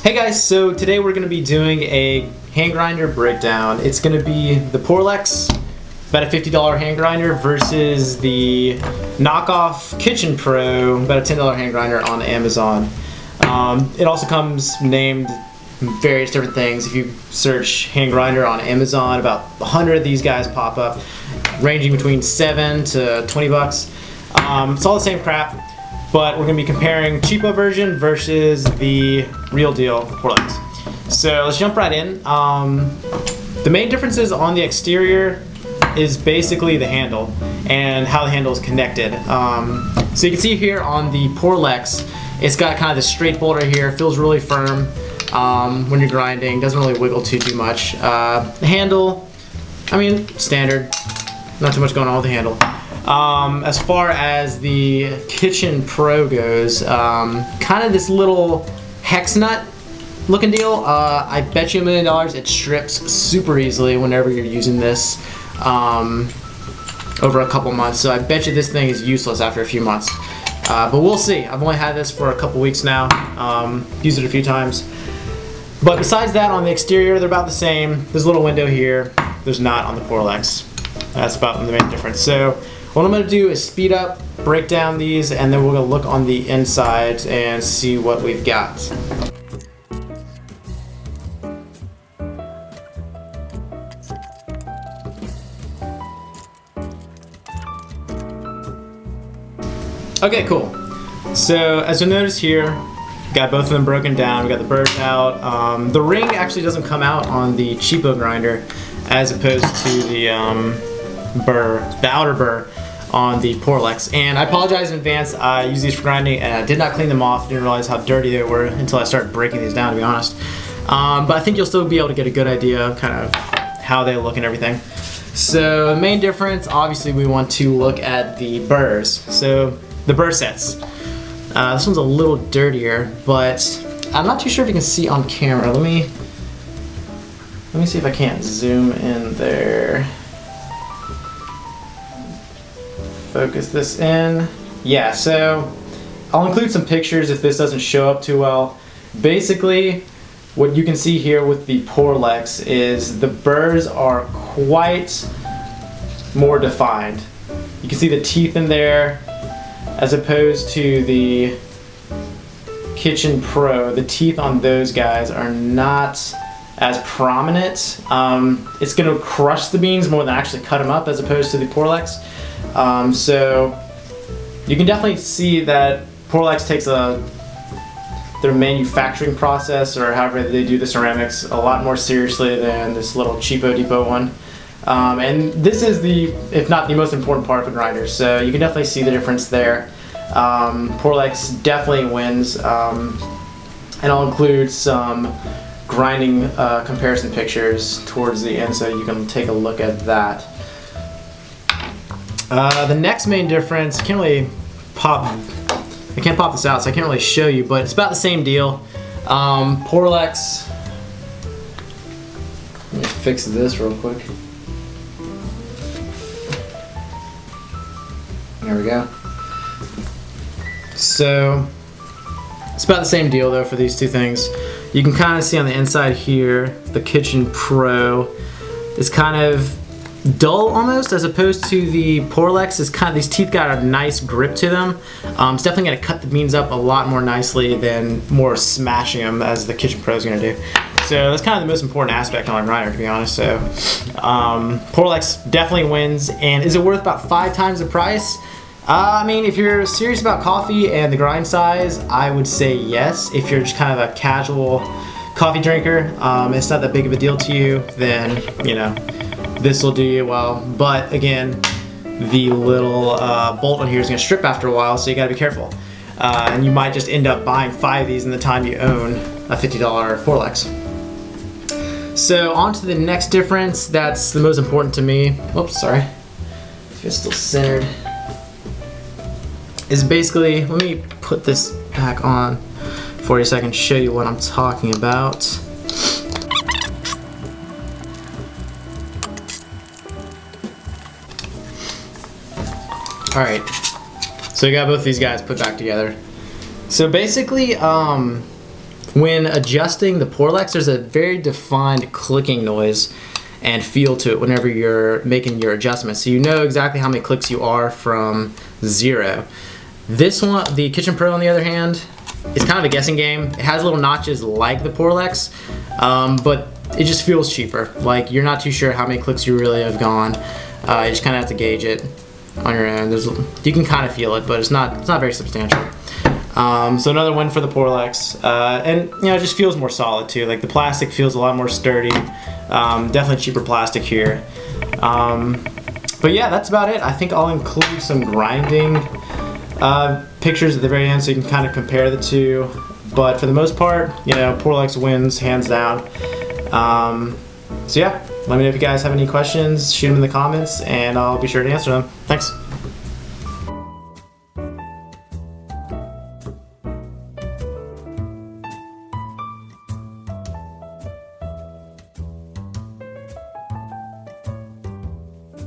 Hey guys, so today we're going to be doing a hand grinder breakdown. It's going to be the Porlex, about a $50 hand grinder, versus the Knockoff Kitchen Pro, about a $10 hand grinder on Amazon. It also comes named various different things. If you search hand grinder on Amazon, about 100 of these guys pop up, ranging between $7 to $20. It's all the same crap, but we're going to be comparing cheapo version versus the real deal Porlex. So let's jump right in. The main differences on the exterior is basically the handle and how the handle is connected. So you can see here on the Porlex, it's got kind of this straight bolt right here. It feels really firm when you're grinding. Doesn't really wiggle too much. The handle, I mean, standard. Not too much going on with the handle. As far as the Kitchen Pro goes, kind of this little hex nut looking deal. I bet you $1 million it strips super easily whenever you're using this over a couple months. So I bet you this thing is useless after a few months. But we'll see. I've only had this for a couple weeks now. Used it a few times. But besides that, on the exterior, they're about the same. There's a little window here. There's not on the Porlex. That's about the main difference. So what I'm going to do is speed up, break down these, and then we're going to look on the inside and see what we've got. Okay, cool. So as you'll notice here, got both of them broken down. We got the burrs out. The ring actually doesn't come out on the cheapo grinder, as opposed to the outer burr on the Porlex. And I apologize in advance. I use these for grinding and I did not clean them off. Didn't realize how dirty they were until I started breaking these down, to be honest. But I think you'll still be able to get a good idea of kind of how they look and everything. So the main difference, obviously, we want to look at the burrs. So the burr sets. This one's a little dirtier, but I'm not too sure if you can see on camera. Let me see if I can't zoom in there. Focus this in. Yeah, so I'll include some pictures if this doesn't show up too well. Basically, what you can see here with the Porlex is the burrs are quite more defined. You can see the teeth in there, as opposed to the Kitchen Pro. The teeth on those guys are not as prominent. It's going to crush the beans more than actually cut them up, as opposed to the Porlex. So you can definitely see that Porlex takes their manufacturing process, or however they do the ceramics, a lot more seriously than this little cheapo depot one. And this is if not the most important part of a grinder, so you can definitely see the difference there. Porlex definitely wins, and I'll include some grinding comparison pictures towards the end so you can take a look at that. The next main difference, I can't pop this out, so I can't really show you, but it's about the same deal. Porlex, let me fix this real quick. There we go. So it's about the same deal though for these two things. You can kind of see on the inside here, the Kitchen Pro is kind of dull almost, as opposed to the Porlex. Is kind of, these teeth got a nice grip to them. It's definitely going to cut the beans up a lot more nicely than more smashing them as the Kitchen Pro is going to do. So that's kind of the most important aspect on a grinder, to be honest. So Porlex definitely wins. And is it worth about 5 times the price? I mean, if you're serious about coffee and the grind size, I would say yes. If you're just kind of a casual coffee drinker, it's not that big of a deal to you, then, you know, this will do you well. But again, the little bolt on here is going to strip after a while, so you got to be careful. And you might just end up buying 5 of these in the time you own a $50 Porlex. So on to the next difference. That's the most important to me. Oops, sorry. It's still centered. Is basically, let me put this back on for you so I can show you what I'm talking about. Alright, so you got both these guys put back together. So basically, when adjusting the Porlex, there's a very defined clicking noise and feel to it whenever you're making your adjustments. So you know exactly how many clicks you are from 0. This one, the Kitchen Pro on the other hand, is kind of a guessing game. It has little notches like the Porlex, but it just feels cheaper. Like you're not too sure how many clicks you really have gone. You just kind of have to gauge it on your own. You can kind of feel it, but it's not very substantial. So another win for the Porlex, and you know, it just feels more solid too. Like the plastic feels a lot more sturdy. Definitely cheaper plastic here. But yeah, that's about it. I think I'll include some grinding pictures at the very end so you can kind of compare the two. But for the most part, you know, Porlex wins hands down. So yeah, let me know if you guys have any questions. Shoot them in the comments, and I'll be sure to answer them. Thanks.